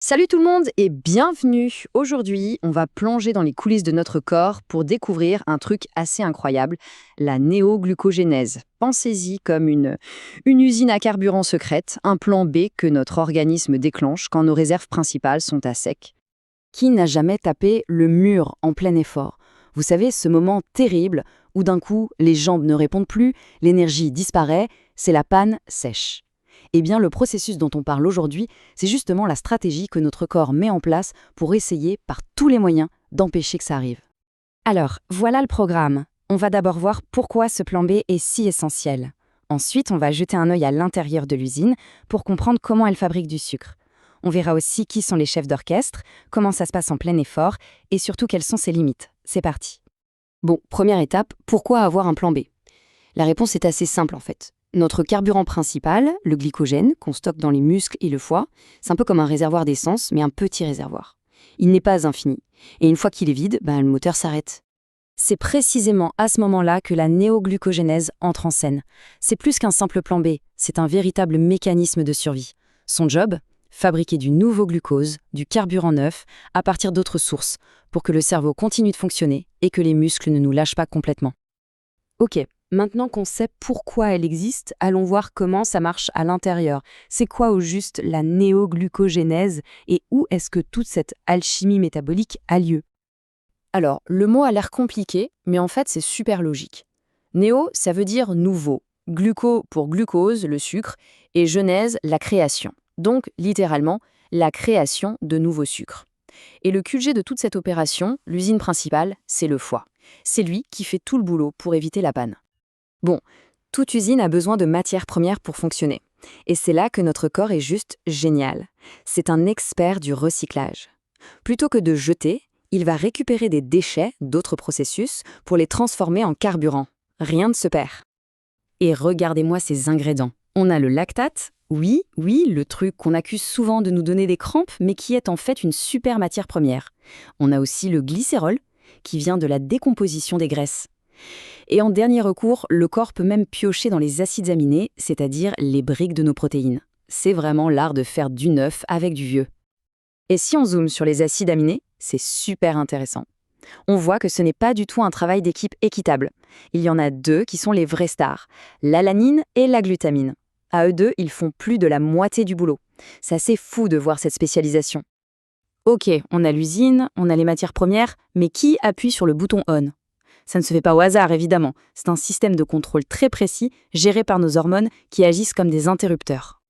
Salut tout le monde et bienvenue. Aujourd'hui, on va plonger dans les coulisses de notre corps pour découvrir un truc assez incroyable, la néoglucogénèse. Pensez-y comme une usine à carburant secrète, un plan B que notre organisme déclenche quand nos réserves principales sont à sec. Qui n'a jamais tapé le mur en plein effort? Vous savez, ce moment terrible où d'un coup, les jambes ne répondent plus, l'énergie disparaît, c'est la panne sèche. Eh bien, le processus dont on parle aujourd'hui, c'est justement la stratégie que notre corps met en place pour essayer, par tous les moyens, d'empêcher que ça arrive. Alors, voilà le programme. On va d'abord voir pourquoi ce plan B est si essentiel. Ensuite, on va jeter un œil à l'intérieur de l'usine pour comprendre comment elle fabrique du sucre. On verra aussi qui sont les chefs d'orchestre, comment ça se passe en plein effort et surtout quelles sont ses limites. C'est parti. Bon, première étape, pourquoi avoir un plan B? La réponse est assez simple en fait. Notre carburant principal, le glycogène, qu'on stocke dans les muscles et le foie, c'est un peu comme un réservoir d'essence, mais un petit réservoir. Il n'est pas infini. Et une fois qu'il est vide, le moteur s'arrête. C'est précisément à ce moment-là que la néoglucogénèse entre en scène. C'est plus qu'un simple plan B, c'est un véritable mécanisme de survie. Son job? Fabriquer du nouveau glucose, du carburant neuf, à partir d'autres sources, pour que le cerveau continue de fonctionner et que les muscles ne nous lâchent pas complètement. Ok, maintenant qu'on sait pourquoi elle existe, allons voir comment ça marche à l'intérieur. C'est quoi au juste la néoglucogénèse et où est-ce que toute cette alchimie métabolique a lieu? Alors, le mot a l'air compliqué, mais en fait c'est super logique. Néo, ça veut dire nouveau, gluco pour glucose, le sucre, et genèse, la création. Donc, littéralement, la création de nouveaux sucres. Et le QG de toute cette opération, l'usine principale, c'est le foie. C'est lui qui fait tout le boulot pour éviter la panne. Bon, toute usine a besoin de matières premières pour fonctionner. Et c'est là que notre corps est juste génial. C'est un expert du recyclage. Plutôt que de jeter, il va récupérer des déchets d'autres processus pour les transformer en carburant. Rien ne se perd. Et regardez-moi ces ingrédients. On a le lactate, oui, le truc qu'on accuse souvent de nous donner des crampes, mais qui est en fait une super matière première. On a aussi le glycérol, qui vient de la décomposition des graisses. Et en dernier recours, le corps peut même piocher dans les acides aminés, c'est-à-dire les briques de nos protéines. C'est vraiment l'art de faire du neuf avec du vieux. Et si on zoome sur les acides aminés, c'est super intéressant. On voit que ce n'est pas du tout un travail d'équipe équitable. Il y en a deux qui sont les vraies stars, l'alanine et la glutamine. À eux deux, ils font plus de la moitié du boulot. C'est assez fou de voir cette spécialisation. Ok, on a l'usine, on a les matières premières, mais qui appuie sur le bouton on? Ça ne se fait pas au hasard, évidemment. C'est un système de contrôle très précis, géré par nos hormones, qui agissent comme des interrupteurs.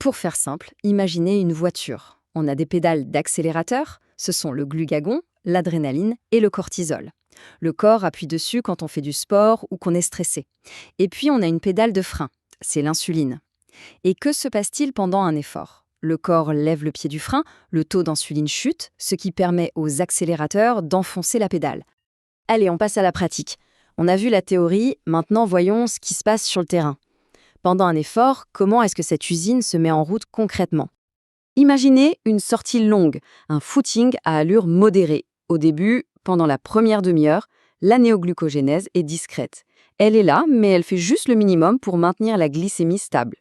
Pour faire simple, imaginez une voiture. On a des pédales d'accélérateur, ce sont le glucagon, l'adrénaline et le cortisol. Le corps appuie dessus quand on fait du sport ou qu'on est stressé. Et puis on a une pédale de frein, c'est l'insuline. Et que se passe-t-il pendant un effort? Le corps lève le pied du frein, le taux d'insuline chute, ce qui permet aux accélérateurs d'enfoncer la pédale. Allez, on passe à la pratique. On a vu la théorie, maintenant voyons ce qui se passe sur le terrain. Pendant un effort, comment est-ce que cette usine se met en route concrètement? Imaginez une sortie longue, un footing à allure modérée. Au début, pendant la première demi-heure, la néoglucogénèse est discrète. Elle est là, mais elle fait juste le minimum pour maintenir la glycémie stable.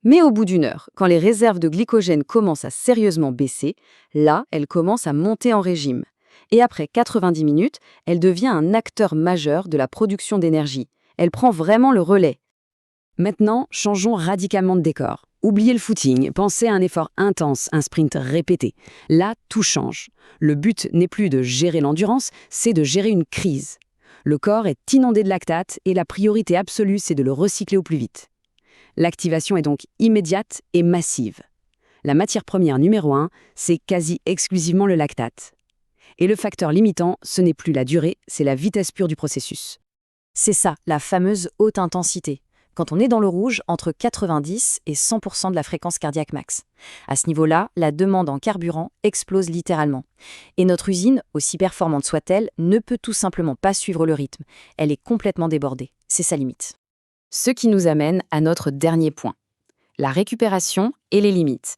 Mais au bout d'une heure, quand les réserves de glycogène commencent à sérieusement baisser, là, elle commence à monter en régime. Et après 90 minutes, elle devient un acteur majeur de la production d'énergie. Elle prend vraiment le relais. Maintenant, changeons radicalement de décor. Oubliez le footing, pensez à un effort intense, un sprint répété. Là, tout change. Le but n'est plus de gérer l'endurance, c'est de gérer une crise. Le corps est inondé de lactate et la priorité absolue, c'est de le recycler au plus vite. L'activation est donc immédiate et massive. La matière première numéro 1, c'est quasi exclusivement le lactate. Et le facteur limitant, ce n'est plus la durée, c'est la vitesse pure du processus. C'est ça, la fameuse haute intensité. Quand on est dans le rouge, entre 90 et 100% de la fréquence cardiaque max. À ce niveau-là, la demande en carburant explose littéralement. Et notre usine, aussi performante soit-elle, ne peut tout simplement pas suivre le rythme. Elle est complètement débordée. C'est sa limite. Ce qui nous amène à notre dernier point. La récupération et les limites.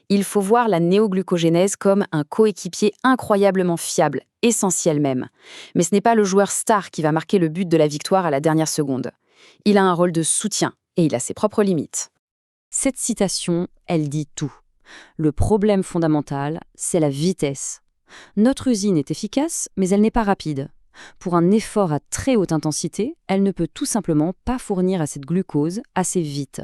Il faut voir la néoglucogénèse comme un coéquipier incroyablement fiable, essentiel même. Mais ce n'est pas le joueur star qui va marquer le but de la victoire à la dernière seconde. Il a un rôle de soutien et il a ses propres limites. Cette citation, elle dit tout. Le problème fondamental, c'est la vitesse. Notre usine est efficace, mais elle n'est pas rapide. Pour un effort à très haute intensité, elle ne peut tout simplement pas fournir assez de glucose assez vite.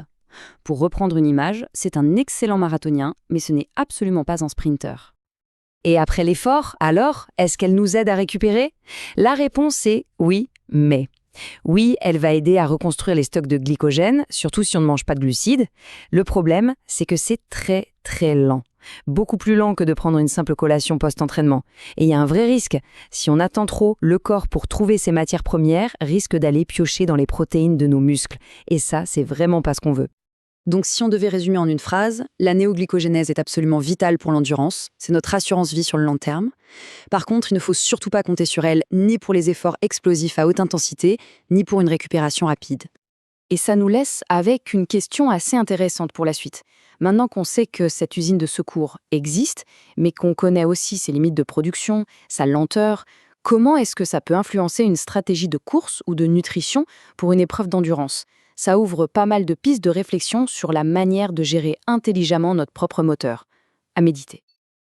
Pour reprendre une image, c'est un excellent marathonien, mais ce n'est absolument pas un sprinter. Et après l'effort, alors, est-ce qu'elle nous aide à récupérer? La réponse est oui, mais. Oui, elle va aider à reconstruire les stocks de glycogène, surtout si on ne mange pas de glucides. Le problème, c'est que c'est très, très lent. Beaucoup plus lent que de prendre une simple collation post-entraînement. Et il y a un vrai risque. Si on attend trop, le corps, pour trouver ces matières premières, risque d'aller piocher dans les protéines de nos muscles. Et ça, c'est vraiment pas ce qu'on veut. Donc si on devait résumer en une phrase, la néoglycogénèse est absolument vitale pour l'endurance, c'est notre assurance-vie sur le long terme. Par contre, il ne faut surtout pas compter sur elle ni pour les efforts explosifs à haute intensité, ni pour une récupération rapide. Et ça nous laisse avec une question assez intéressante pour la suite. Maintenant qu'on sait que cette usine de secours existe, mais qu'on connaît aussi ses limites de production, sa lenteur, comment est-ce que ça peut influencer une stratégie de course ou de nutrition pour une épreuve d'endurance? Ça ouvre pas mal de pistes de réflexion sur la manière de gérer intelligemment notre propre moteur. À méditer.